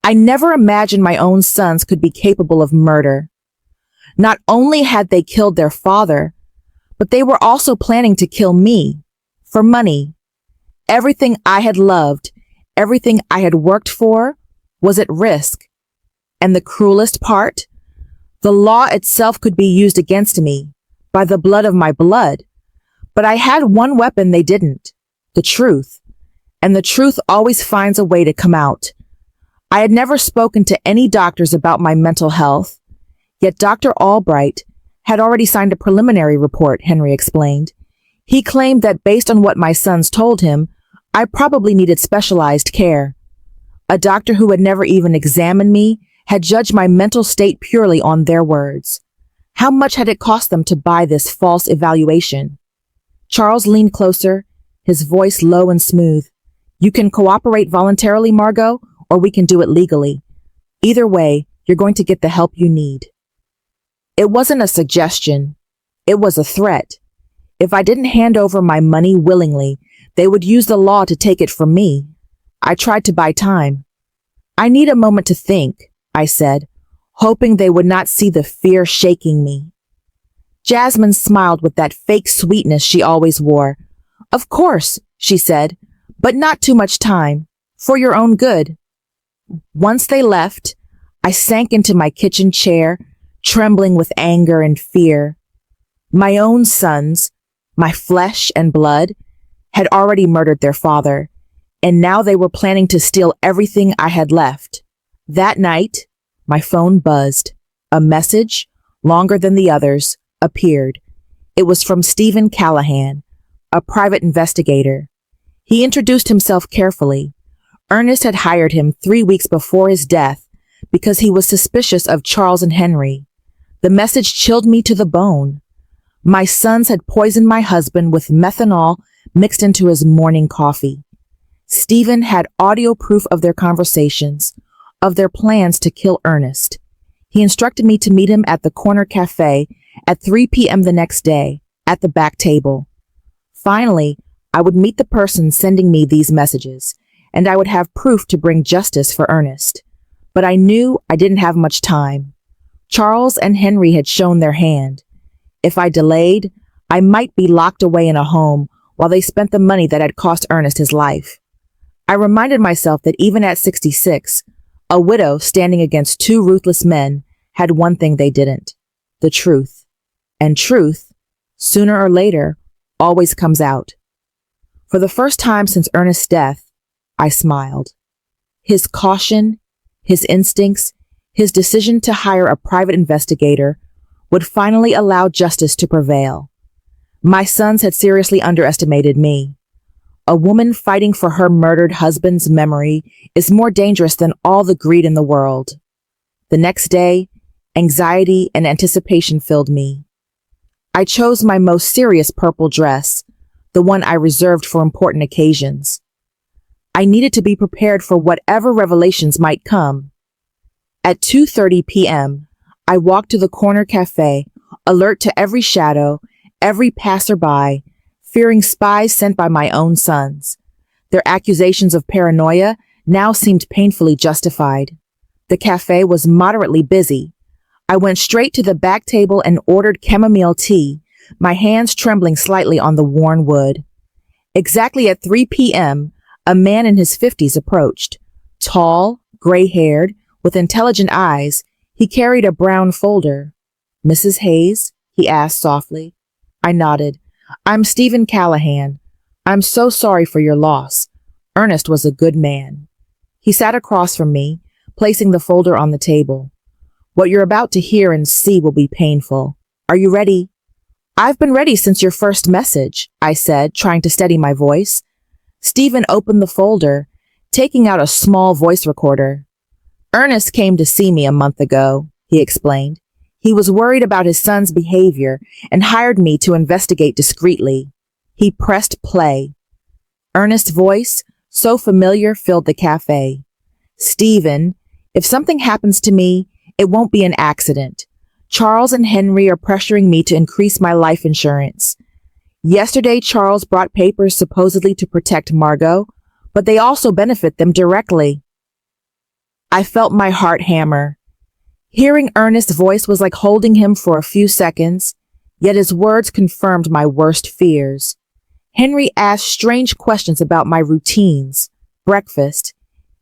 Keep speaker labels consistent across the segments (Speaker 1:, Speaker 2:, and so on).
Speaker 1: I never imagined my own sons could be capable of murder. Not only had they killed their father, but they were also planning to kill me for money. Everything I had loved, everything I had worked for, was at risk. And the cruelest part? The law itself could be used against me by the blood of my blood. But I had one weapon they didn't, the truth. And the truth always finds a way to come out. I had never spoken to any doctors about my mental health, yet Dr. Albright had already signed a preliminary report, Henry explained. He claimed that based on what my sons told him, I probably needed specialized care. A doctor who had never even examined me had judged my mental state purely on their words. How much had it cost them to buy this false evaluation? Charles leaned closer, his voice low and smooth. You can cooperate voluntarily, Margot, or we can do it legally. Either way, you're going to get the help you need. It wasn't a suggestion. It was a threat. If I didn't hand over my money willingly, they would use the law to take it from me. I tried to buy time. I need a moment to think, I said, hoping they would not see the fear shaking me. Jasmine smiled with that fake sweetness she always wore. Of course, she said, but not too much time. For your own good. Once they left, I sank into my kitchen chair, trembling with anger and fear. My own sons, my flesh and blood, had already murdered their father, and now they were planning to steal everything I had left. That night, my phone buzzed. A message, longer than the others, appeared. It was from Stephen Callahan, a private investigator. He introduced himself carefully. Ernest had hired him 3 weeks before his death because he was suspicious of Charles and Henry. The message chilled me to the bone. My sons had poisoned my husband with methanol mixed into his morning coffee. Stephen had audio proof of their conversations, of their plans to kill Ernest. He instructed me to meet him at the corner cafe at 3 p.m. the next day, at the back table. Finally, I would meet the person sending me these messages, and I would have proof to bring justice for Ernest. But I knew I didn't have much time. Charles and Henry had shown their hand. If I delayed, I might be locked away in a home while they spent the money that had cost Ernest his life. I reminded myself that even at 66, a widow standing against 2 ruthless men had one thing they didn't, the truth. And truth, sooner or later, always comes out. For the first time since Ernest's death, I smiled. His caution, his instincts, his decision to hire a private investigator would finally allow justice to prevail. My sons had seriously underestimated me. A woman fighting for her murdered husband's memory is more dangerous than all the greed in the world. The next day, anxiety and anticipation filled me. I chose my most serious purple dress, the one I reserved for important occasions. I needed to be prepared for whatever revelations might come. At 2:30 p.m., I walked to the corner cafe, alert to every shadow, every passerby, fearing spies sent by my own sons. Their accusations of paranoia now seemed painfully justified. The cafe was moderately busy. I went straight to the back table and ordered chamomile tea, my hands trembling slightly on the worn wood. Exactly at 3 p.m., a man in his 50s approached. Tall, gray-haired, with intelligent eyes, he carried a brown folder. Mrs. Hayes? He asked softly. I nodded. I'm Stephen Callahan. I'm so sorry for your loss. Ernest was a good man. He sat across from me, placing the folder on the table. What you're about to hear and see will be painful. Are you ready? I've been ready since your first message, I said, trying to steady my voice. Stephen opened the folder, taking out a small voice recorder. Ernest came to see me a month ago, he explained. He was worried about his son's behavior and hired me to investigate discreetly. He pressed play. Ernest's voice, so familiar, filled the cafe. Stephen, if something happens to me, it won't be an accident. Charles and Henry are pressuring me to increase my life insurance. Yesterday, Charles brought papers supposedly to protect Margot, but they also benefit them directly. I felt my heart hammer. Hearing Ernest's voice was like holding him for a few seconds, yet his words confirmed my worst fears. Henry asked strange questions about my routines, breakfast,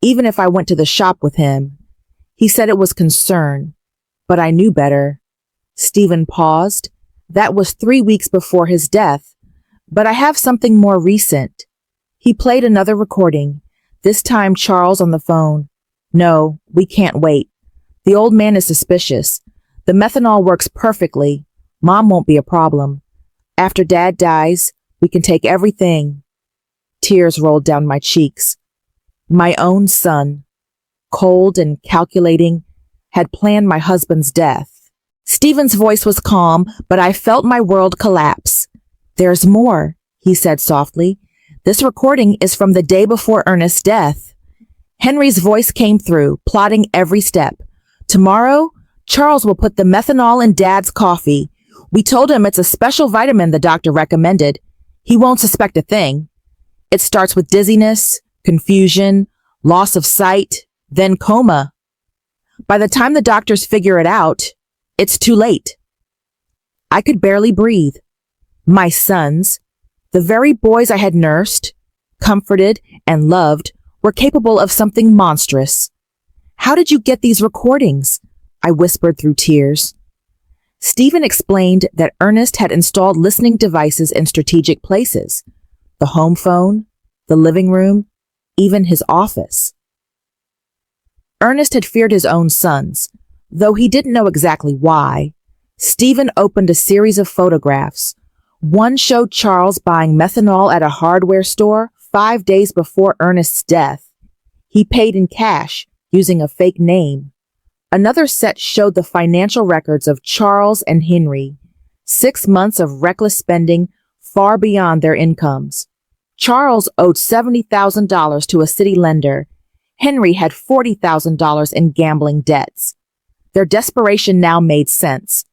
Speaker 1: even if I went to the shop with him. He said it was concern, but I knew better. Stephen paused. That was 3 weeks before his death, but I have something more recent. He played another recording, this time Charles on the phone. No, we can't wait. The old man is suspicious. The methanol works perfectly. Mom won't be a problem. After Dad dies, we can take everything. Tears rolled down my cheeks. My own son, cold and calculating, had planned my husband's death. Stephen's voice was calm, but I felt my world collapse. There's more, he said softly. This recording is from the day before Ernest's death. Henry's voice came through, plotting every step. Tomorrow, Charles will put the methanol in Dad's coffee. We told him it's a special vitamin the doctor recommended. He won't suspect a thing. It starts with dizziness, confusion, loss of sight, then coma. By the time the doctors figure it out, it's too late. I could barely breathe. My sons, the very boys I had nursed, comforted, and loved, were capable of something monstrous. How did you get these recordings? I whispered through tears. Stephen explained that Ernest had installed listening devices in strategic places, the home phone, the living room, even his office. Ernest had feared his own sons, though he didn't know exactly why. Stephen opened a series of photographs. One showed Charles buying methanol at a hardware store 5 days before Ernest's death. He paid in cash, using a fake name. Another set showed the financial records of Charles and Henry, 6 months of reckless spending far beyond their incomes. Charles owed $70,000 to a city lender. Henry had $40,000 in gambling debts. Their desperation now made sense.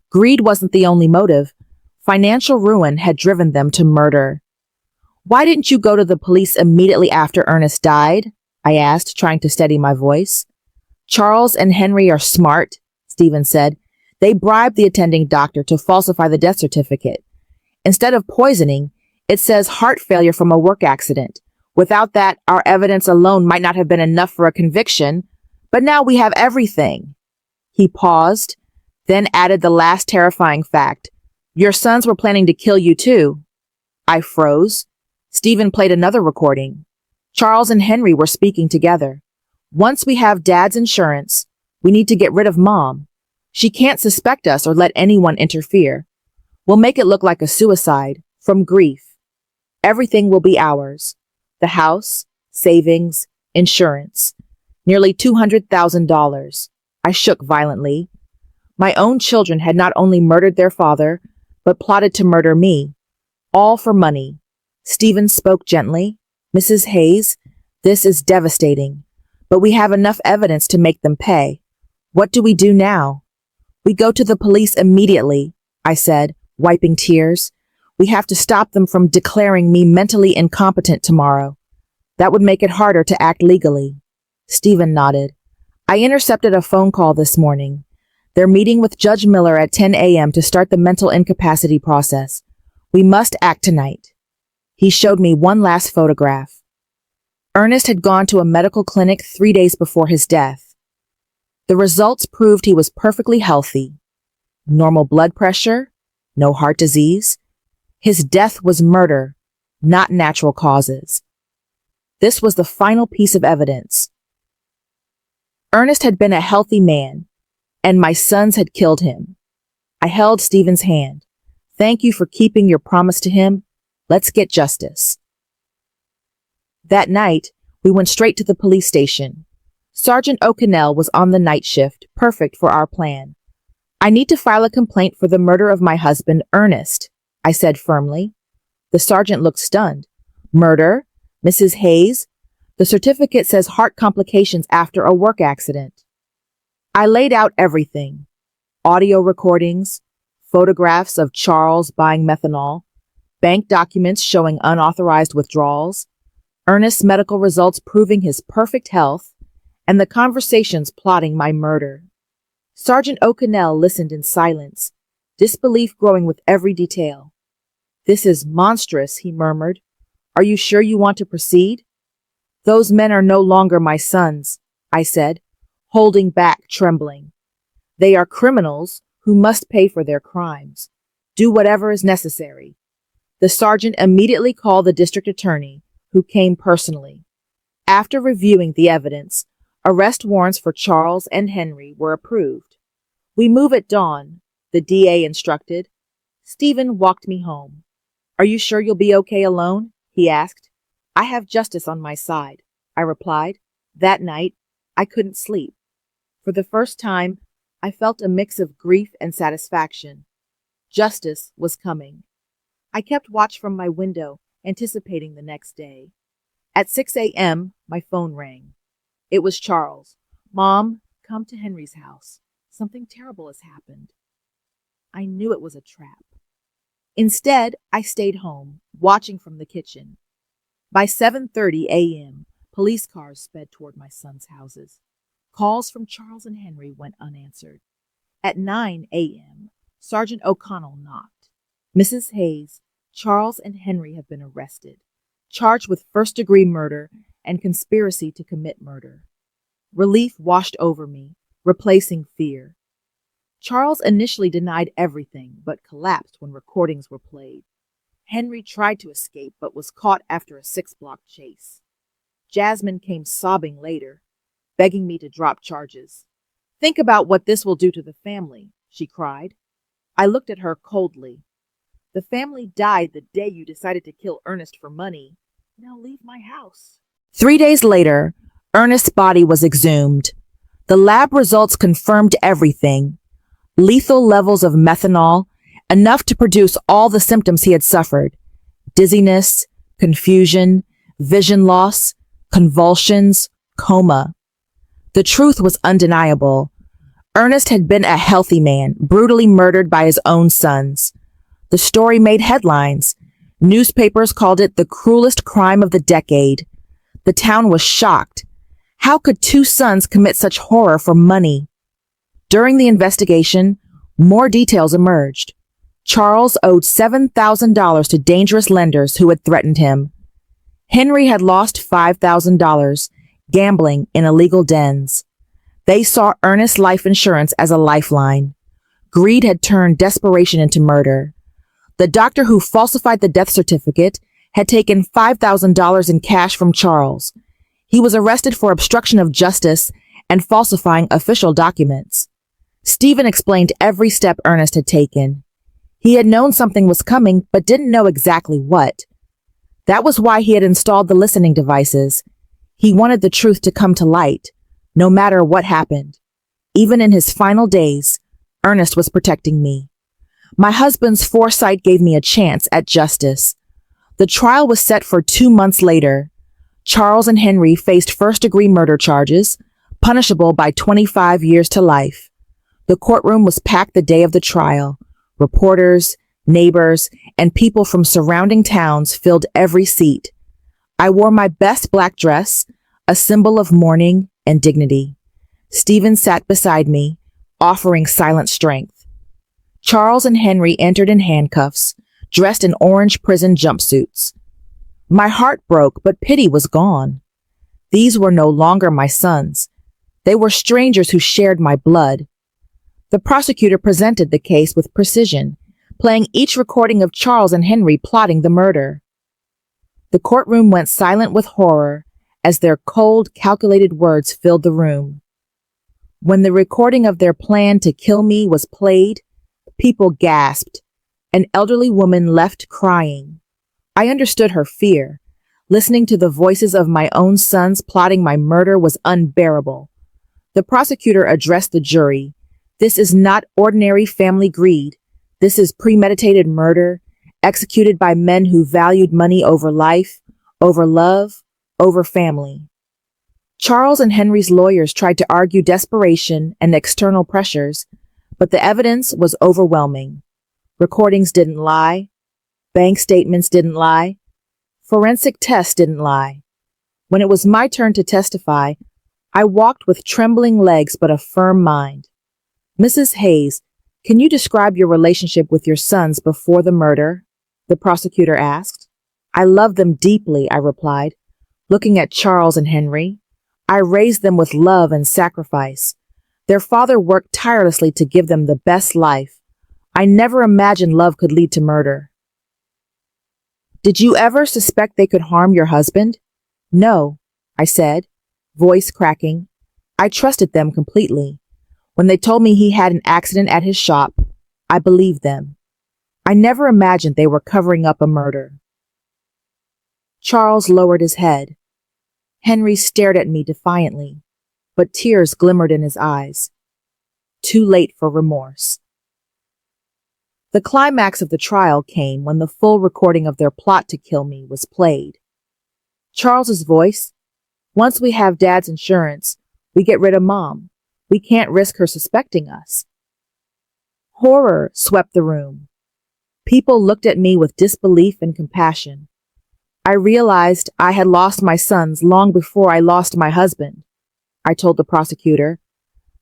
Speaker 1: Greed wasn't the only motive. Financial ruin had driven them to murder. Why didn't you go to the police immediately after Ernest died? I asked, trying to steady my voice. Charles and Henry are smart, Stephen said. They bribed the attending doctor to falsify the death certificate. Instead of poisoning, it says heart failure from a work accident. Without that, our evidence alone might not have been enough for a conviction, but now we have everything. He paused, then added the last terrifying fact. Your sons were planning to kill you too. I froze. Stephen played another recording. Charles and Henry were speaking together. Once we have Dad's insurance, we need to get rid of Mom. She can't suspect us or let anyone interfere. We'll make it look like a suicide, from grief. Everything will be ours. The house, savings, insurance. Nearly $200,000. I shook violently. My own children had not only murdered their father, but plotted to murder me. All for money. Stephen spoke gently. Mrs. Hayes, this is devastating, but we have enough evidence to make them pay. What do we do now? We go to the police immediately, I said, wiping tears. We have to stop them from declaring me mentally incompetent tomorrow. That would make it harder to act legally. Stephen nodded. I intercepted a phone call this morning. They're meeting with Judge Miller at 10 a.m. to start the mental incapacity process. We must act tonight. He showed me one last photograph. Ernest had gone to a medical clinic 3 days before his death. The results proved he was perfectly healthy. Normal blood pressure, no heart disease. His death was murder, not natural causes. This was the final piece of evidence. Ernest had been a healthy man, and my sons had killed him. I held Stephen's hand. Thank you for keeping your promise to him. Let's get justice. That night, we went straight to the police station. Sergeant O'Connell was on the night shift, perfect for our plan. I need to file a complaint for the murder of my husband, Ernest, I said firmly. The sergeant looked stunned. Murder? Mrs. Hayes? The certificate says heart complications after a work accident. I laid out everything. Audio recordings, photographs of Charles buying methanol, bank documents showing unauthorized withdrawals, Ernest's medical results proving his perfect health, and the conversations plotting my murder. Sergeant O'Connell listened in silence, disbelief growing with every detail. "This is monstrous," he murmured. "Are you sure you want to proceed?" "Those men are no longer my sons," I said, holding back, trembling. "They are criminals who must pay for their crimes. Do whatever is necessary." The sergeant immediately called the district attorney, who came personally. After reviewing the evidence, arrest warrants for Charles and Henry were approved. "We move at dawn," the DA instructed. Stephen walked me home. "Are you sure you'll be okay alone?" he asked. "I have justice on my side," I replied. That night, I couldn't sleep. For the first time, I felt a mix of grief and satisfaction. Justice was coming. I kept watch from my window, anticipating the next day. At 6 a.m., my phone rang. It was Charles. "Mom, come to Henry's house. Something terrible has happened." I knew it was a trap. Instead, I stayed home, watching from the kitchen. By 7:30 a.m., police cars sped toward my son's houses. Calls from Charles and Henry went unanswered. At 9 a.m., Sergeant O'Connell knocked. "Mrs. Hayes, Charles and Henry have been arrested, charged with first-degree murder and conspiracy to commit murder." Relief washed over me, replacing fear. Charles initially denied everything, but collapsed when recordings were played. Henry tried to escape, but was caught after a 6-block chase. Jasmine came sobbing later, begging me to drop charges. "Think about what this will do to the family," she cried. I looked at her coldly. "The family died the day you decided to kill Ernest for money. Now leave my house." 3 days later, Ernest's body was exhumed. The lab results confirmed everything. Lethal levels of methanol, enough to produce all the symptoms he had suffered: dizziness, confusion, vision loss, convulsions, coma. The truth was undeniable. Ernest had been a healthy man, brutally murdered by his own sons. The story made headlines. Newspapers called it the cruelest crime of the decade. The town was shocked. How could 2 sons commit such horror for money? During the investigation, more details emerged. Charles owed $7,000 to dangerous lenders who had threatened him. Henry had lost $5,000, gambling in illegal dens. They saw Ernest's life insurance as a lifeline. Greed had turned desperation into murder. The doctor who falsified the death certificate had taken $5,000 in cash from Charles. He was arrested for obstruction of justice and falsifying official documents. Stephen explained every step Ernest had taken. He had known something was coming, but didn't know exactly what. That was why he had installed the listening devices. He wanted the truth to come to light, no matter what happened. Even in his final days, Ernest was protecting me. My husband's foresight gave me a chance at justice. The trial was set for 2 months later. Charles and Henry faced first-degree murder charges, punishable by 25 years to life. The courtroom was packed the day of the trial. Reporters, neighbors, and people from surrounding towns filled every seat. I wore my best black dress, a symbol of mourning and dignity. Stephen sat beside me, offering silent strength. Charles and Henry entered in handcuffs, dressed in orange prison jumpsuits. My heart broke, but pity was gone. These were no longer my sons. They were strangers who shared my blood. The prosecutor presented the case with precision, playing each recording of Charles and Henry plotting the murder. The courtroom went silent with horror as their cold, calculated words filled the room. When the recording of their plan to kill me was played, people gasped. An elderly woman left crying. I understood her fear. Listening to the voices of my own sons plotting my murder was unbearable. The prosecutor addressed the jury. "This is not ordinary family greed. This is premeditated murder, executed by men who valued money over life, over love, over family." Charles and Henry's lawyers tried to argue desperation and external pressures, but the evidence was overwhelming. Recordings didn't lie. Bank statements didn't lie. Forensic tests didn't lie. When it was my turn to testify, I walked with trembling legs but a firm mind. Mrs. Hayes, can you describe your relationship with your sons before the murder? The prosecutor asked. I love them deeply, I replied, looking at Charles and Henry. I raised them with love and sacrifice. Their father worked tirelessly to give them the best life. I never imagined love could lead to murder. Did you ever suspect they could harm your husband? No, I said, voice cracking. I trusted them completely. When they told me he had an accident at his shop, I believed them. I never imagined they were covering up a murder. Charles lowered his head. Henry stared at me defiantly, but tears glimmered in his eyes. Too late for remorse. The climax of the trial came when the full recording of their plot to kill me was played. Charles's voice, once we have Dad's insurance, we get rid of Mom. We can't risk her suspecting us. Horror swept the room. People looked at me with disbelief and compassion. I realized I had lost my sons long before I lost my husband. I told the prosecutor.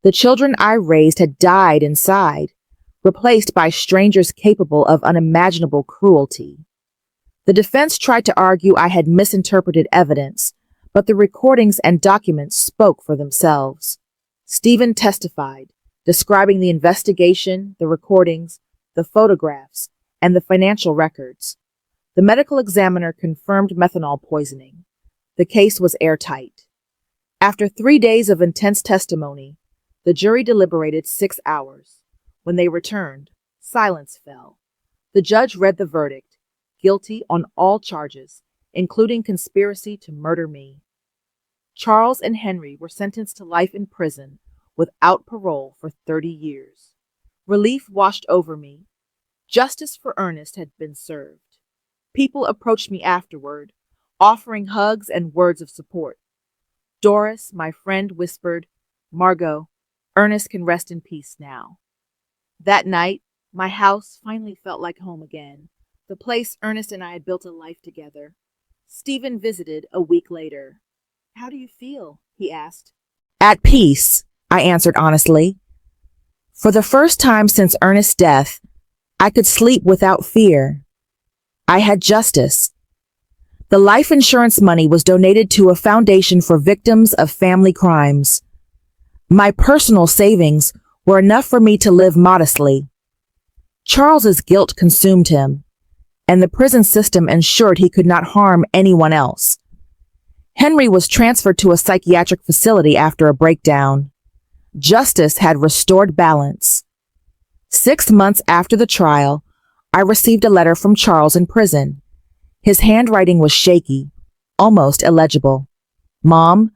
Speaker 1: The children I raised had died inside, replaced by strangers capable of unimaginable cruelty. The defense tried to argue I had misinterpreted evidence, but the recordings and documents spoke for themselves. Stephen testified, describing the investigation, the recordings, the photographs, and the financial records. The medical examiner confirmed methanol poisoning. The case was airtight. After 3 days of intense testimony, the jury deliberated 6 hours. When they returned, silence fell. The judge read the verdict, guilty on all charges, including conspiracy to murder me. Charles and Henry were sentenced to life in prison without parole for 30 years. Relief washed over me. Justice for Ernest had been served. People approached me afterward, offering hugs and words of support. Doris, my friend, whispered, Margot, Ernest can rest in peace now. That night, my house finally felt like home again, the place Ernest and I had built a life together. Stephen visited a week later. How do you feel? He asked. At peace, I answered honestly. For the first time since Ernest's death, I could sleep without fear. I had justice. The life insurance money was donated to a foundation for victims of family crimes. My personal savings were enough for me to live modestly. Charles's guilt consumed him, and the prison system ensured he could not harm anyone else. Henry was transferred to a psychiatric facility after a breakdown. Justice had restored balance. 6 months after the trial, I received a letter from Charles in prison. His handwriting was shaky, almost illegible. Mom,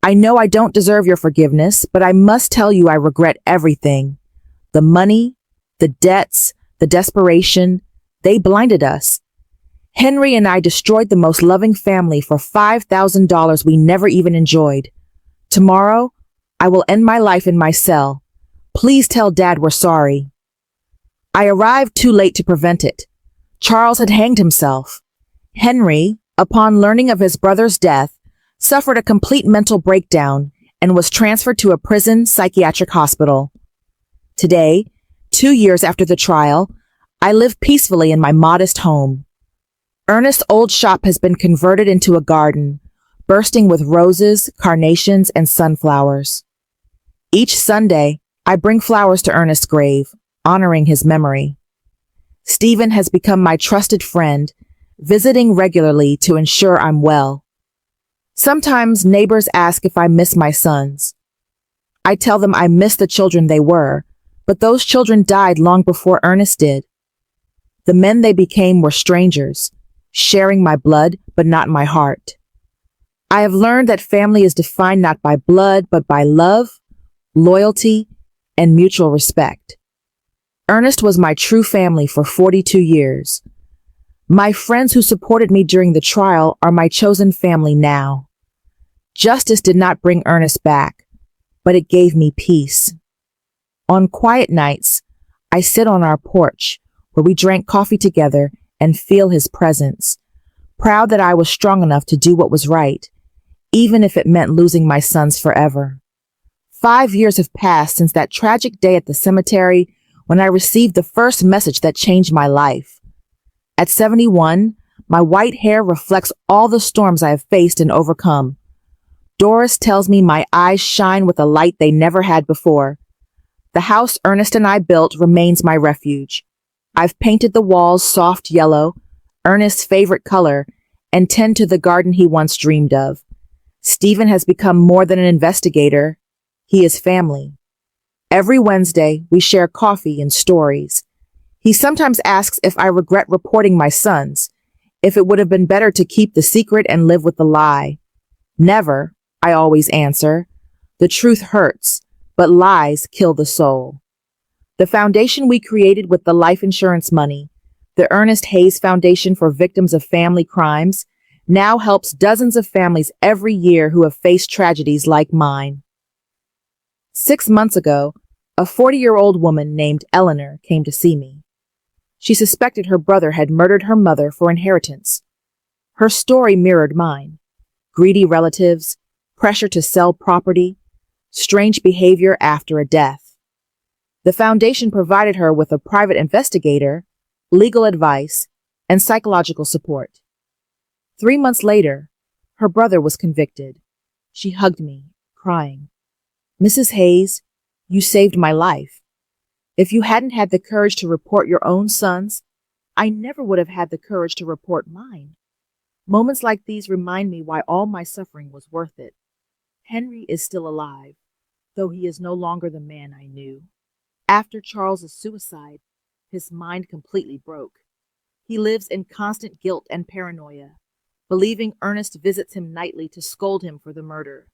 Speaker 1: I know I don't deserve your forgiveness, but I must tell you I regret everything. The money, the debts, the desperation, they blinded us. Henry and I destroyed the most loving family for $5,000 we never even enjoyed. Tomorrow, I will end my life in my cell. Please tell Dad we're sorry. I arrived too late to prevent it. Charles had hanged himself. Henry, upon learning of his brother's death, suffered a complete mental breakdown and was transferred to a prison psychiatric hospital. Today, 2 years after the trial, I live peacefully in my modest home. Ernest's old shop has been converted into a garden, bursting with roses, carnations, and sunflowers. Each Sunday, I bring flowers to Ernest's grave, honoring his memory. Stephen has become my trusted friend, visiting regularly to ensure I'm well. Sometimes neighbors ask if I miss my sons. I tell them I miss the children they were, but those children died long before Ernest did. The men they became were strangers, sharing my blood but not my heart. I have learned that family is defined not by blood but by love, loyalty, and mutual respect. Ernest was my true family for 42 years. My friends who supported me during the trial are my chosen family now. Justice did not bring Ernest back, but it gave me peace. On quiet nights, I sit on our porch where we drank coffee together and feel his presence, proud that I was strong enough to do what was right, even if it meant losing my sons forever. 5 years have passed since that tragic day at the cemetery when I received the first message that changed my life. At 71, my white hair reflects all the storms I have faced and overcome. Doris tells me my eyes shine with a light they never had before. The house Ernest and I built remains my refuge. I've painted the walls soft yellow, Ernest's favorite color, and tend to the garden he once dreamed of. Stephen has become more than an investigator. He is family. Every Wednesday, we share coffee and stories. He sometimes asks if I regret reporting my sons, if it would have been better to keep the secret and live with the lie. Never, I always answer. The truth hurts, but lies kill the soul. The foundation we created with the life insurance money, the Ernest Hayes Foundation for Victims of Family Crimes, now helps dozens of families every year who have faced tragedies like mine. 6 months ago, a 40-year-old woman named Eleanor came to see me. She suspected her brother had murdered her mother for inheritance. Her story mirrored mine. Greedy relatives, pressure to sell property, strange behavior after a death. The foundation provided her with a private investigator, legal advice, and psychological support. 3 months later, her brother was convicted. She hugged me, crying, "Mrs. Hayes, you saved my life. If you hadn't had the courage to report your own sons, I never would have had the courage to report mine." Moments like these remind me why all my suffering was worth it. Henry is still alive, though he is no longer the man I knew. After Charles's suicide, his mind completely broke. He lives in constant guilt and paranoia, believing Ernest visits him nightly to scold him for the murder.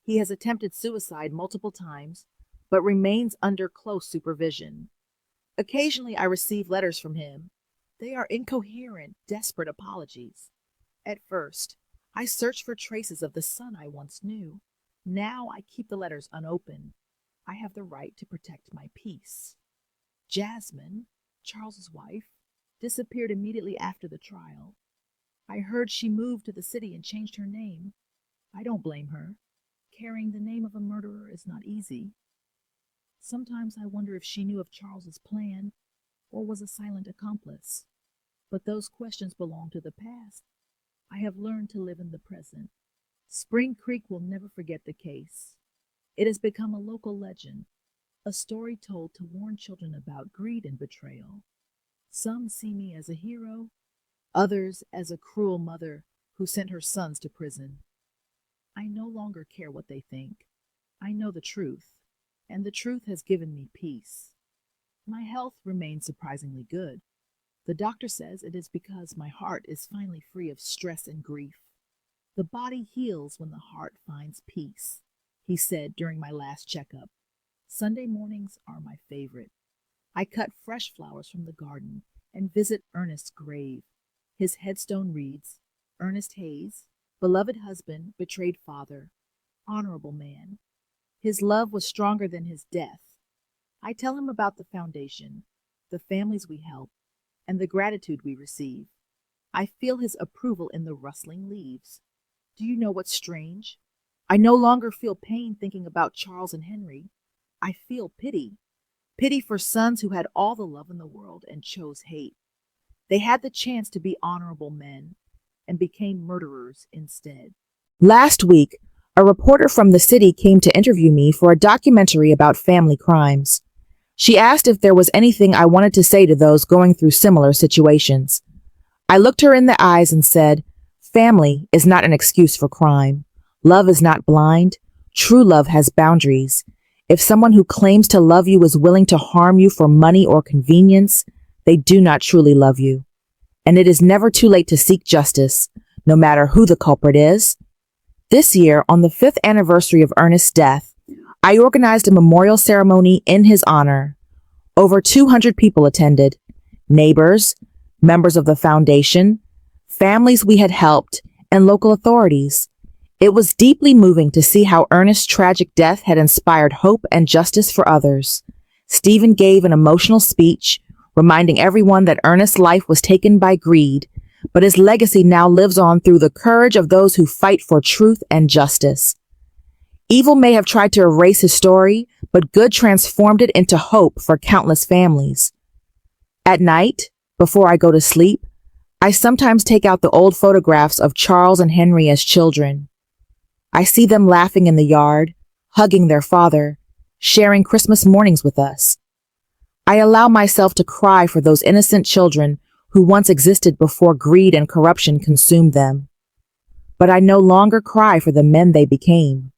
Speaker 1: He has attempted suicide multiple times, but remains under close supervision. Occasionally I receive letters from him. They are incoherent, desperate apologies. At first, I searched for traces of the son I once knew. Now I keep the letters unopened. I have the right to protect my peace. Jasmine, Charles's wife, disappeared immediately after the trial. I heard she moved to the city and changed her name. I don't blame her. Carrying the name of a murderer is not easy. Sometimes I wonder if she knew of Charles's plan or was a silent accomplice. But those questions belong to the past. I have learned to live in the present. Spring Creek will never forget the case. It has become a local legend, a story told to warn children about greed and betrayal. Some see me as a hero, others as a cruel mother who sent her sons to prison. I no longer care what they think. I know the truth, and the truth has given me peace. My health remains surprisingly good. The doctor says it is because my heart is finally free of stress and grief. The body heals when the heart finds peace, he said during my last checkup. Sunday mornings are my favorite. I cut fresh flowers from the garden and visit Ernest's grave. His headstone reads, "Ernest Hayes, beloved husband, betrayed father, honorable man. His love was stronger than his death." I tell him about the foundation, the families we help, and the gratitude we receive. I feel his approval in the rustling leaves. Do you know what's strange? I no longer feel pain thinking about Charles and Henry. I feel pity. Pity for sons who had all the love in the world and chose hate. They had the chance to be honorable men and became murderers instead. Last week, a reporter from the city came to interview me for a documentary about family crimes. She asked if there was anything I wanted to say to those going through similar situations. I looked her in the eyes and said, "Family is not an excuse for crime. Love is not blind. True love has boundaries. If someone who claims to love you is willing to harm you for money or convenience, they do not truly love you. And it is never too late to seek justice, no matter who the culprit is." This year, on the 5th anniversary of Ernest's death, I organized a memorial ceremony in his honor. Over 200 people attended: neighbors, members of the foundation, families we had helped, and local authorities. It was deeply moving to see how Ernest's tragic death had inspired hope and justice for others. Stephen gave an emotional speech, reminding everyone that Ernest's life was taken by greed, but his legacy now lives on through the courage of those who fight for truth and justice. Evil may have tried to erase his story, but good transformed it into hope for countless families. At night, before I go to sleep, I sometimes take out the old photographs of Charles and Henry as children. I see them laughing in the yard, hugging their father, sharing Christmas mornings with us. I allow myself to cry for those innocent children who once existed before greed and corruption consumed them. But I no longer cry for the men they became.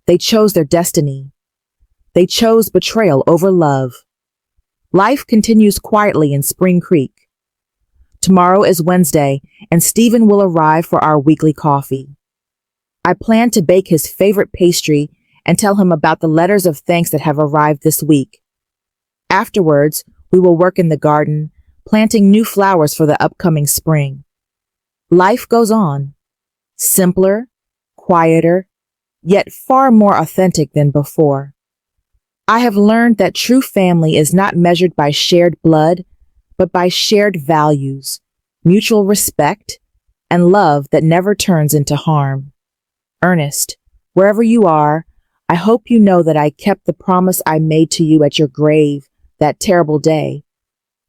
Speaker 1: They chose their destiny. They chose betrayal over love. Life continues quietly in Spring Creek. Tomorrow is Wednesday, and Stephen will arrive for our weekly coffee. I plan to bake his favorite pastry and tell him about the letters of thanks that have arrived this week. Afterwards, we will work in the garden, planting new flowers for the upcoming spring. Life goes on, simpler, quieter, yet far more authentic than before. I have learned that true family is not measured by shared blood, but by shared values, mutual respect, and love that never turns into harm. Ernest, wherever you are, I hope you know that I kept the promise I made to you at your grave that terrible day.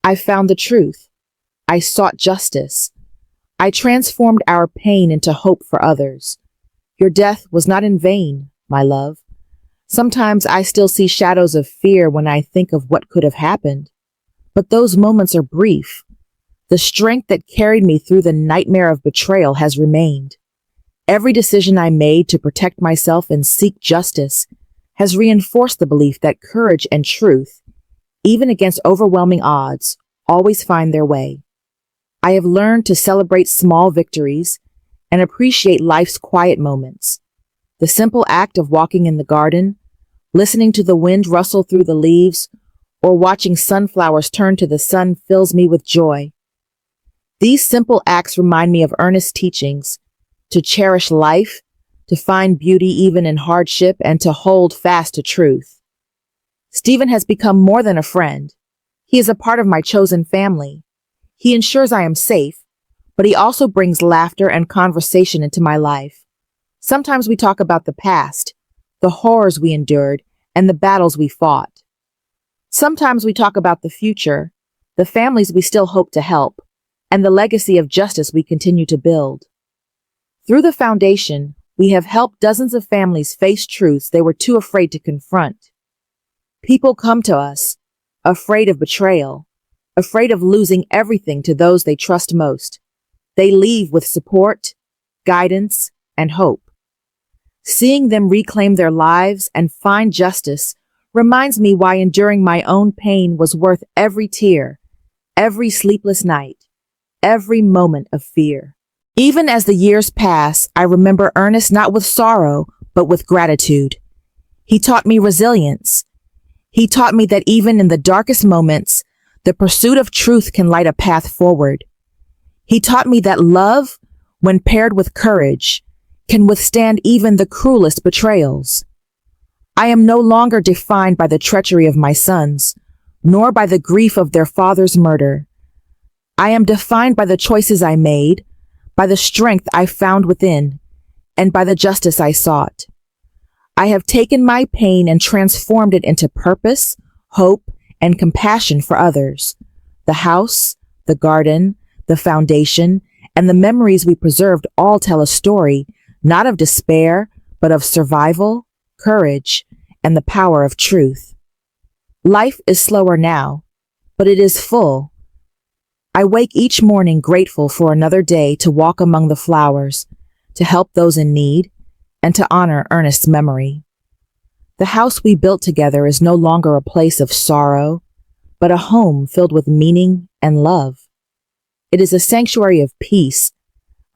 Speaker 1: I found the truth. I sought justice. I transformed our pain into hope for others. Your death was not in vain, my love. Sometimes I still see shadows of fear when I think of what could have happened. But those moments are brief. The strength that carried me through the nightmare of betrayal has remained. Every decision I made to protect myself and seek justice has reinforced the belief that courage and truth, even against overwhelming odds, always find their way. I have learned to celebrate small victories and appreciate life's quiet moments. The simple act of walking in the garden, listening to the wind rustle through the leaves, or watching sunflowers turn to the sun fills me with joy. These simple acts remind me of Ernest's teachings, to cherish life, to find beauty even in hardship, and to hold fast to truth. Stephen has become more than a friend. He is a part of my chosen family. He ensures I am safe, but he also brings laughter and conversation into my life. Sometimes we talk about the past, the horrors we endured, and the battles we fought. Sometimes we talk about the future, the families we still hope to help, and the legacy of justice we continue to build. Through the foundation, we have helped dozens of families face truths they were too afraid to confront. People come to us, afraid of betrayal, afraid of losing everything to those they trust most. They leave with support, guidance, and hope. Seeing them reclaim their lives and find justice reminds me why enduring my own pain was worth every tear, every sleepless night, every moment of fear. Even as the years pass, I remember Ernest not with sorrow, but with gratitude. He taught me resilience. He taught me that even in the darkest moments, the pursuit of truth can light a path forward. He taught me that love, when paired with courage, can withstand even the cruelest betrayals. I am no longer defined by the treachery of my sons, nor by the grief of their father's murder. I am defined by the choices I made, by the strength I found within, and by the justice I sought. I have taken my pain and transformed it into purpose, hope, and compassion for others. The house, the garden, the foundation, and the memories we preserved all tell a story, not of despair, but of survival, courage, and the power of truth. Life is slower now, but it is full. I wake each morning grateful for another day to walk among the flowers, to help those in need, and to honor Ernest's memory. The house we built together is no longer a place of sorrow, but a home filled with meaning and love. It is a sanctuary of peace,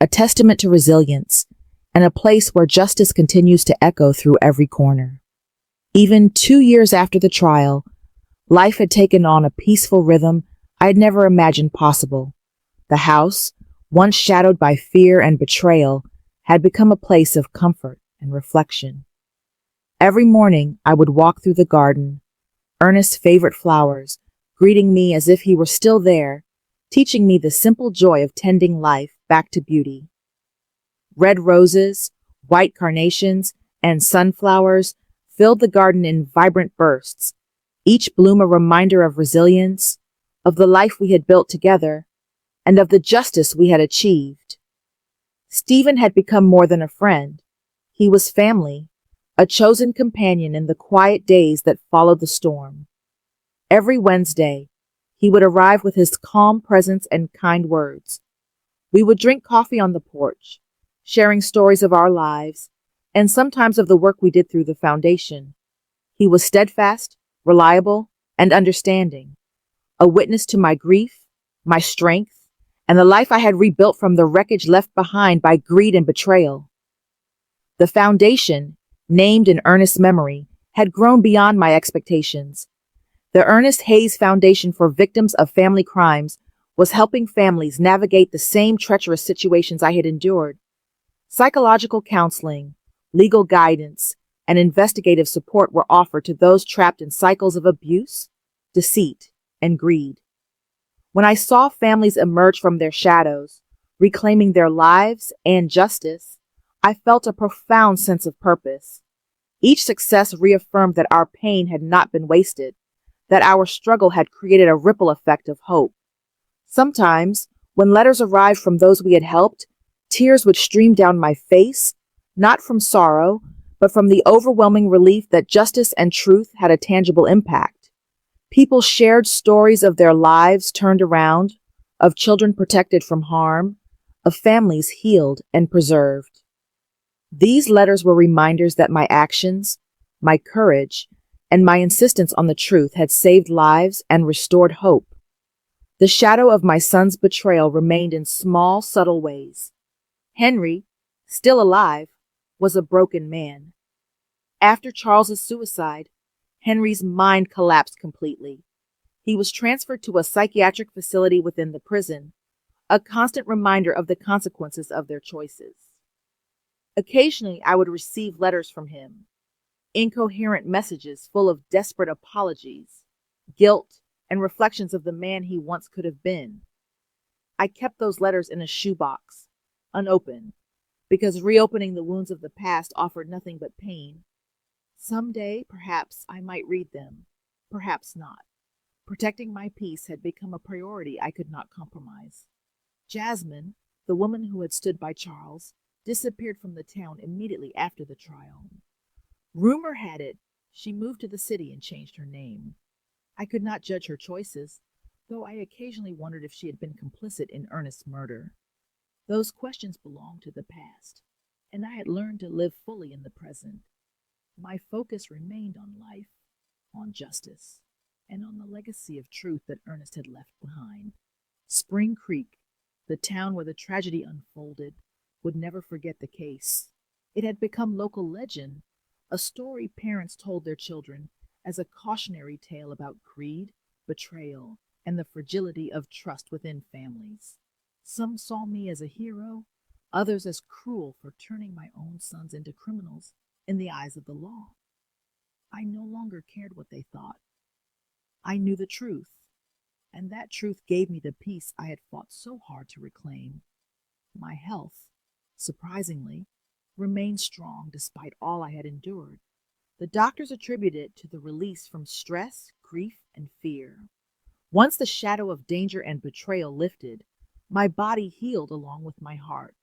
Speaker 1: a testament to resilience, and a place where justice continues to echo through every corner. Even 2 years after the trial, life had taken on a peaceful rhythm I had never imagined possible. The house, once shadowed by fear and betrayal, had become a place of comfort and reflection. Every morning I would walk through the garden, Ernest's favorite flowers, greeting me as if he were still there, teaching me the simple joy of tending life back to beauty. Red roses, white carnations, and sunflowers filled the garden in vibrant bursts, each bloom a reminder of resilience, of the life we had built together, and of the justice we had achieved. Stephen had become more than a friend. He was family, a chosen companion in the quiet days that followed the storm. Every Wednesday, he would arrive with his calm presence and kind words. We would drink coffee on the porch, sharing stories of our lives, and sometimes of the work we did through the foundation. He was steadfast, reliable, and understanding, a witness to my grief, my strength, and the life I had rebuilt from the wreckage left behind by greed and betrayal. The foundation, named in Ernest's memory, had grown beyond my expectations. The Ernest Hayes Foundation for Victims of Family Crimes was helping families navigate the same treacherous situations I had endured. Psychological counseling, legal guidance, and investigative support were offered to those trapped in cycles of abuse, deceit, and greed. When I saw families emerge from their shadows, reclaiming their lives and justice, I felt a profound sense of purpose. Each success reaffirmed that our pain had not been wasted, that our struggle had created a ripple effect of hope. Sometimes, when letters arrived from those we had helped, tears would stream down my face, not from sorrow, but from the overwhelming relief that justice and truth had a tangible impact. People shared stories of their lives turned around, of children protected from harm, of families healed and preserved. These letters were reminders that my actions, my courage, and my insistence on the truth had saved lives and restored hope. The shadow of my son's betrayal remained in small, subtle ways. Henry, still alive, was a broken man. After Charles's suicide, Henry's mind collapsed completely. He was transferred to a psychiatric facility within the prison, a constant reminder of the consequences of their choices. Occasionally, I would receive letters from him, incoherent messages full of desperate apologies, guilt, and reflections of the man he once could have been. I kept those letters in a shoebox, unopened, because reopening the wounds of the past offered nothing but pain. Someday, perhaps, I might read them, perhaps not. Protecting my peace had become a priority I could not compromise. Jasmine, the woman who had stood by Charles, disappeared from the town immediately after the trial. Rumor had it she moved to the city and changed her name. I could not judge her choices, though I occasionally wondered if she had been complicit in Ernest's murder. Those questions belonged to the past, and I had learned to live fully in the present. My focus remained on life, on justice, and on the legacy of truth that Ernest had left behind. Spring Creek, the town where the tragedy unfolded, would never forget the case. It had become local legend, a story parents told their children as a cautionary tale about greed, betrayal, and the fragility of trust within families. Some saw me as a hero, others as cruel for turning my own sons into criminals in the eyes of the law. I no longer cared what they thought. I knew the truth, and that truth gave me the peace I had fought so hard to reclaim. My health, surprisingly, remained strong despite all I had endured. The doctors attributed it to the release from stress, grief, and fear. Once the shadow of danger and betrayal lifted, my body healed along with my heart.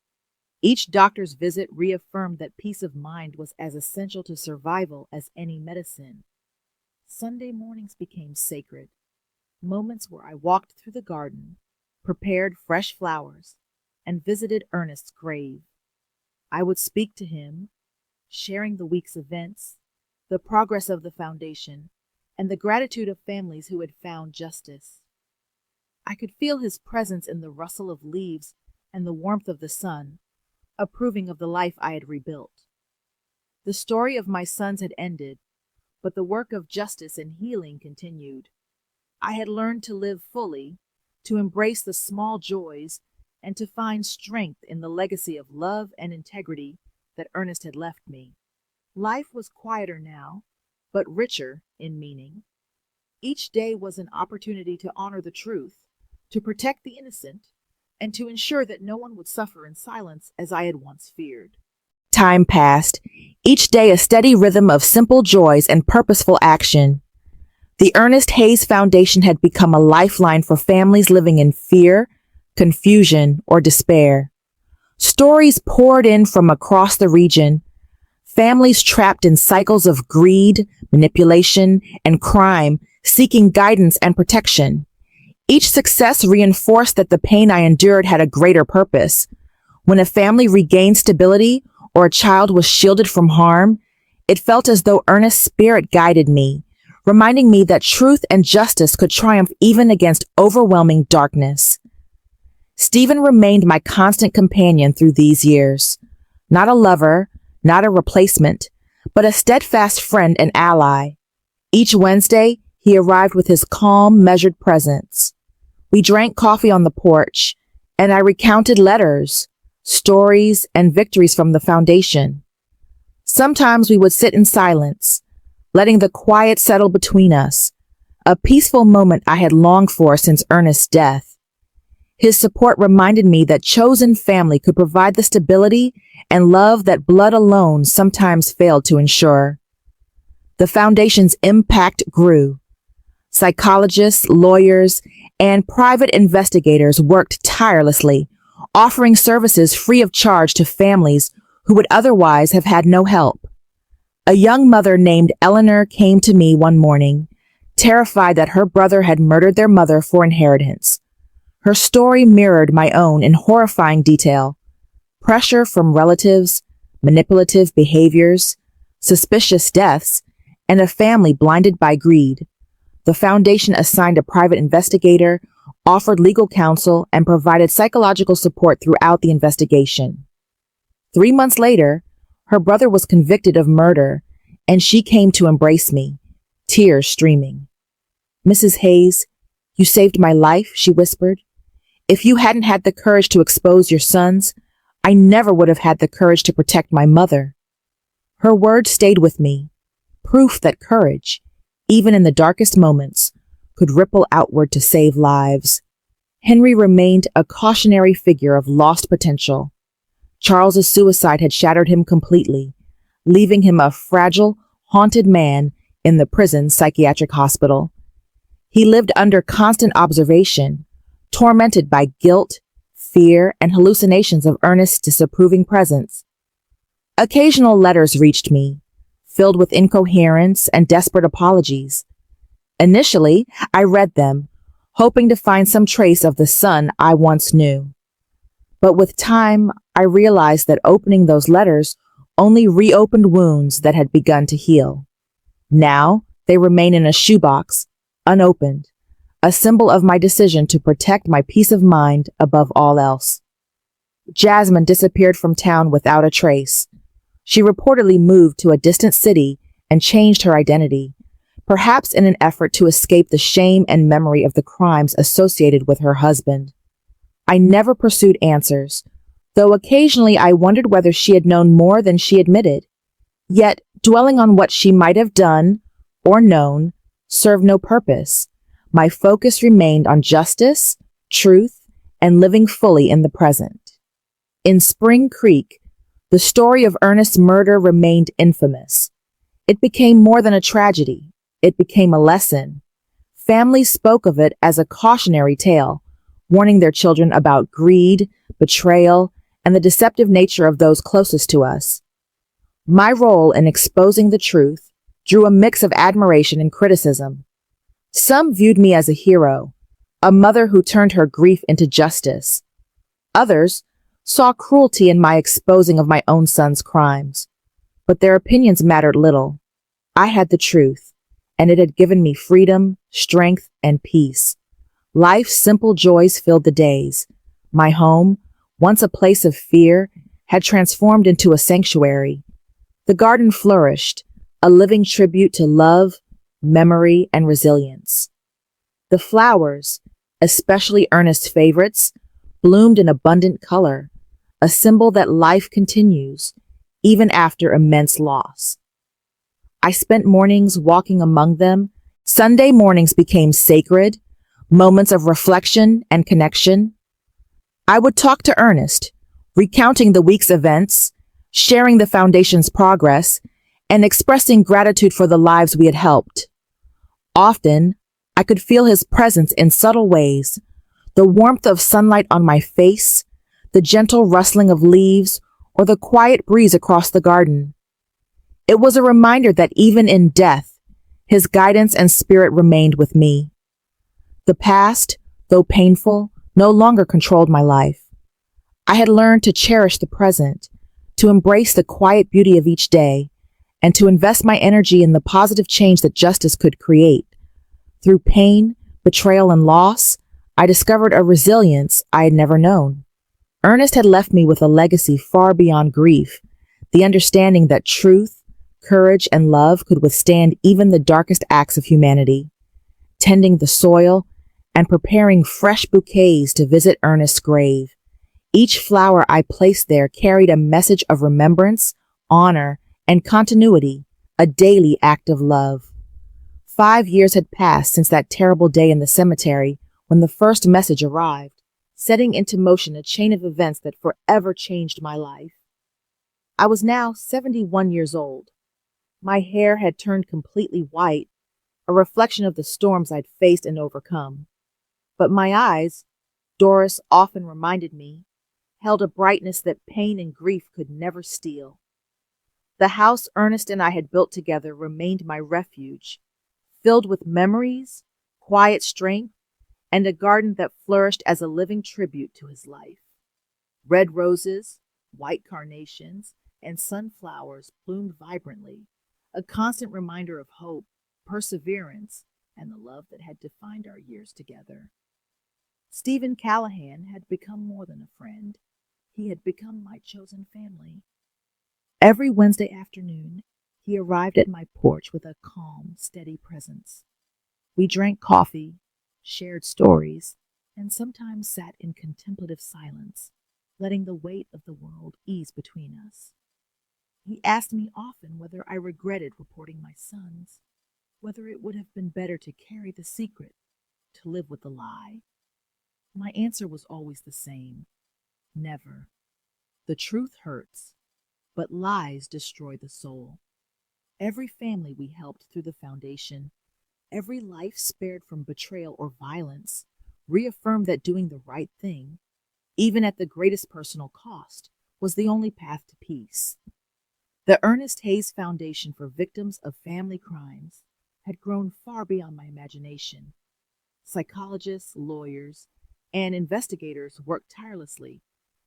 Speaker 1: Each doctor's visit reaffirmed that peace of mind was as essential to survival as any medicine. Sunday mornings became sacred, moments where I walked through the garden, prepared fresh flowers, and visited Ernest's grave. I would speak to him, sharing the week's events, the progress of the foundation, and the gratitude of families who had found justice. I could feel his presence in the rustle of leaves and the warmth of the sun, approving of the life I had rebuilt. The story of my sons had ended, but the work of justice and healing continued. I had learned to live fully, to embrace the small joys, and to find strength in the legacy of love and integrity that Ernest had left me. Life was quieter now, but richer in meaning. Each day was an opportunity to honor the truth, to protect the innocent, and to ensure that no one would suffer in silence as I had once feared. Time passed, each day a steady rhythm of simple joys and purposeful action. The Ernest Hayes Foundation had become a lifeline for families living in fear, confusion, or despair. Stories poured in from across the region, families trapped in cycles of greed, manipulation, and crime, seeking guidance and protection. Each success reinforced that the pain I endured had a greater purpose. When a family regained stability or a child was shielded from harm, it felt as though Ernest's spirit guided me, reminding me that truth and justice could triumph even against overwhelming darkness. Stephen remained my constant companion through these years. Not a lover, not a replacement, but a steadfast friend and ally. Each Wednesday, he arrived with his calm, measured presence. We drank coffee on the porch, and I recounted letters, stories, and victories from the foundation. Sometimes we would sit in silence, letting the quiet settle between us, a peaceful moment I had longed for since Ernest's death. His support reminded me that chosen family could provide the stability and love that blood alone sometimes failed to ensure. The foundation's impact grew. Psychologists, lawyers, and private investigators worked tirelessly, offering services free of charge to families who would otherwise have had no help. A young mother named Eleanor came to me one morning, terrified that her brother had murdered their mother for inheritance. Her story mirrored my own in horrifying detail. Pressure from relatives, manipulative behaviors, suspicious deaths, and a family blinded by greed. The foundation assigned a private investigator, offered legal counsel, and provided psychological support throughout the investigation. 3 months later, her brother was convicted of murder, and she came to embrace me, tears streaming. "Mrs. Hayes, you saved my life," she whispered. "If you hadn't had the courage to expose your sons, I never would have had the courage to protect my mother." Her words stayed with me, proof that courage, even in the darkest moments, could ripple outward to save lives. Henry remained a cautionary figure of lost potential. Charles's suicide had shattered him completely, leaving him a fragile, haunted man in the prison psychiatric hospital. He lived under constant observation, tormented by guilt, fear, and hallucinations of Ernest's disapproving presence. Occasional letters reached me, filled with incoherence and desperate apologies. Initially, I read them, hoping to find some trace of the son I once knew. But with time, I realized that opening those letters only reopened wounds that had begun to heal. Now, they remain in a shoebox, unopened, a symbol of my decision to protect my peace of mind above all else. Jasmine disappeared from town without a trace. She reportedly moved to a distant city and changed her identity, perhaps in an effort to escape the shame and memory of the crimes associated with her husband. I never pursued answers, though occasionally I wondered whether she had known more than she admitted. Yet, dwelling on what she might have done or known served no purpose. My focus remained on justice, truth, and living fully in the present. In Spring Creek, the story of Ernest's murder remained infamous. It became more than a tragedy. It became a lesson. Families spoke of it as a cautionary tale, warning their children about greed, betrayal, and the deceptive nature of those closest to us. My role in exposing the truth drew a mix of admiration and criticism. Some viewed me as a hero, a mother who turned her grief into justice. Others saw cruelty in my exposing of my own son's crimes. But their opinions mattered little. I had the truth, and it had given me freedom, strength, and peace. Life's simple joys filled the days. My home, once a place of fear, had transformed into a sanctuary. The garden flourished, a living tribute to love, memory, and resilience. The flowers, especially Ernest's favorites, bloomed in abundant color, a symbol that life continues, even after immense loss. I spent mornings walking among them. Sunday mornings became sacred. moments of reflection and connection. I would talk to Ernest, recounting the week's events, sharing the foundation's progress, and expressing gratitude for the lives we had helped. Often, I could feel his presence in subtle ways, the warmth of sunlight on my face, the gentle rustling of leaves, or the quiet breeze across the garden. It was a reminder that even in death, his guidance and spirit remained with me. The past, though painful, no longer controlled my life. I had learned to cherish the present, to embrace the quiet beauty of each day, and to invest my energy in the positive change that justice could create. Through pain, betrayal, and loss, I discovered a resilience I had never known. Ernest had left me with a legacy far beyond grief, the understanding that truth, courage, and love could withstand even the darkest acts of humanity. Tending the soil and preparing fresh bouquets to visit Ernest's grave, each flower I placed there carried a message of remembrance, honor, and continuity, a daily act of love. 5 years had passed since that terrible day in the cemetery when the first message arrived, setting into motion a chain of events that forever changed my life. I was now 71 years old. My hair had turned completely white, a reflection of the storms I'd faced and overcome. But my eyes, Doris often reminded me, held a brightness that pain and grief could never steal. The house Ernest and I had built together remained my refuge, filled with memories, quiet strength, and a garden that flourished as a living tribute to his life. Red roses, white carnations, and sunflowers bloomed vibrantly, a constant reminder of hope, perseverance, and the love that had defined our years together. Stephen Callahan had become more than a friend. He had become my chosen family. Every Wednesday afternoon, he arrived at my porch with a calm, steady presence. We drank coffee, shared stories, and sometimes sat in contemplative silence, letting the weight of the world ease between us. He asked me often whether I regretted reporting my sons, whether it would have been better to carry the secret, to live with the lie. My answer was always the same: never. The truth hurts, but lies destroy the soul. Every family we helped through the foundation, every life spared from betrayal or violence, reaffirmed that doing the right thing, even at the greatest personal cost, was the only path to peace. The Ernest Hayes Foundation for Victims of Family Crimes had grown far beyond my imagination. Psychologists, lawyers, and investigators worked tirelessly,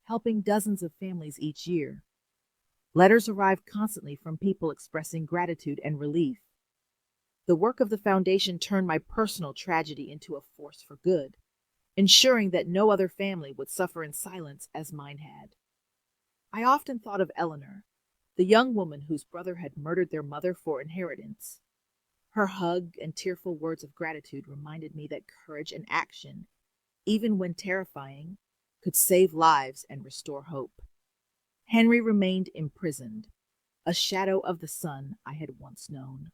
Speaker 1: helping dozens of families each year. Letters arrived constantly from people expressing gratitude and relief. The work of the foundation turned my personal tragedy into a force for good, ensuring that no other family would suffer in silence as mine had. I often thought of Eleanor, the young woman whose brother had murdered their mother for inheritance. Her hug and tearful words of gratitude reminded me that courage and action, even when terrifying, could save lives and restore hope. Henry remained imprisoned, a shadow of the son I had once known.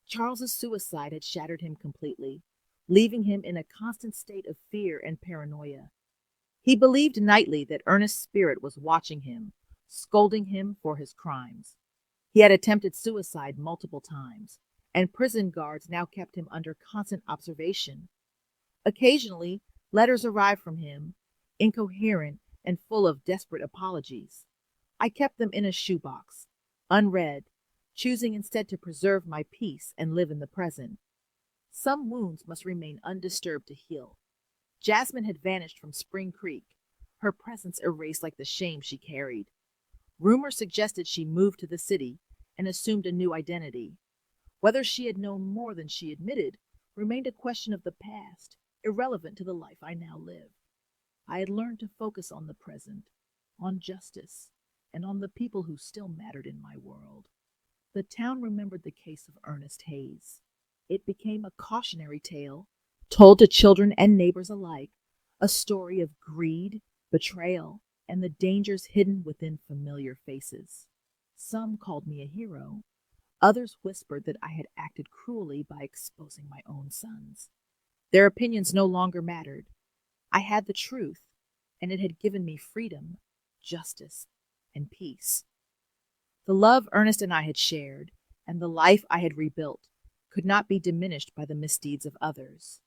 Speaker 1: Charles's suicide had shattered him completely, leaving him in a constant state of fear and paranoia. He believed nightly that Ernest's spirit was watching him, scolding him for his crimes. He had attempted suicide multiple times, and prison guards now kept him under constant observation. Occasionally, letters arrived from him, incoherent and full of desperate apologies. I kept them in a shoebox, unread, choosing instead to preserve my peace and live in the present. Some wounds must remain undisturbed to heal. Jasmine had vanished from Spring Creek, her presence erased like the shame she carried. Rumor suggested she moved to the city and assumed a new identity. Whether she had known more than she admitted remained a question of the past, irrelevant to the life I now live. I had learned to focus on the present, on justice, and on the people who still mattered in my world. The town remembered the case of Ernest Hayes. It became a cautionary tale, told to children and neighbors alike, a story of greed, betrayal, and the dangers hidden within familiar faces. Some called me a hero. Others whispered that I had acted cruelly by exposing my own sons. Their opinions no longer mattered. I had the truth, and it had given me freedom, justice, and peace. The love Ernest and I had shared, and the life I had rebuilt, could not be diminished by the misdeeds of others.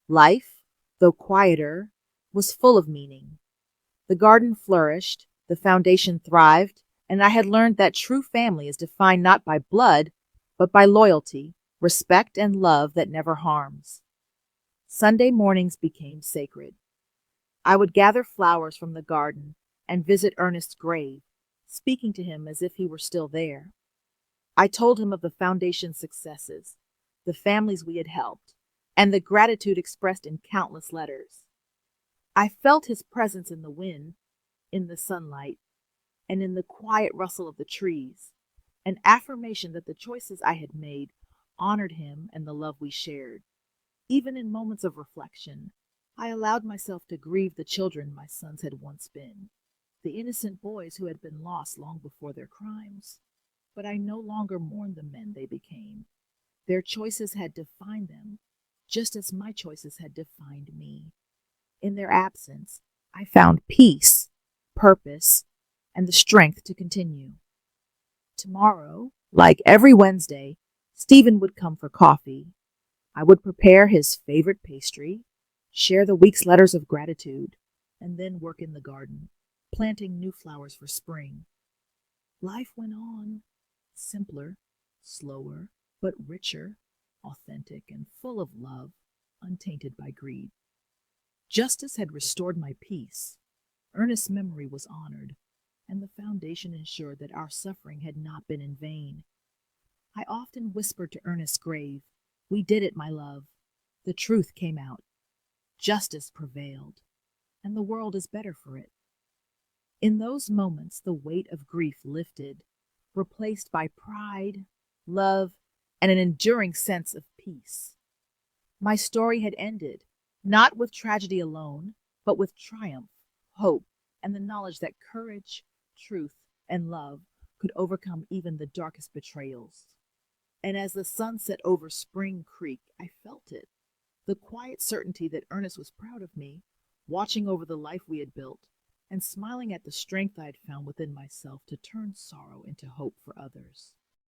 Speaker 1: Life, though quieter, was full of meaning. The garden flourished, the foundation thrived, and I had learned that true family is defined not by blood, but by loyalty, respect, and love that never harms. Sunday mornings became sacred. I would gather flowers from the garden and visit Ernest's grave, speaking to him as if he were still there. I told him of the foundation's successes, the families we had helped, and the gratitude expressed in countless letters. I felt his presence in the wind, in the sunlight, and in the quiet rustle of the trees, an affirmation that the choices I had made honored him and the love we shared. Even in moments of reflection, I allowed myself to grieve the children my sons had once been, the innocent boys who had been lost long before their crimes. But I no longer mourned the men they became. Their choices had defined them, just as my choices had defined me. In their absence, I found peace, purpose, and the strength to continue. Tomorrow, like every Wednesday, Stephen would come for coffee. I would prepare his favorite pastry, share the week's letters of gratitude, and then work in the garden, planting new flowers for spring. Life went on, simpler, slower, but richer, authentic, and full of love, untainted by greed. Justice had restored my peace. Ernest's memory was honored, and the foundation ensured that our suffering had not been in vain. I often whispered to Ernest's grave, "We did it, my love." The truth came out. Justice prevailed, and the world is better for it. In those moments, the weight of grief lifted, replaced by pride, love, and an enduring sense of peace. My story had ended, not with tragedy alone, but with triumph, hope, and the knowledge that courage, truth, and love could overcome even the darkest betrayals. And as the sun set over Spring Creek, I felt it, the quiet certainty that Ernest was proud of me, watching over the life we had built, and smiling at the strength I had found within myself to turn sorrow into hope for others.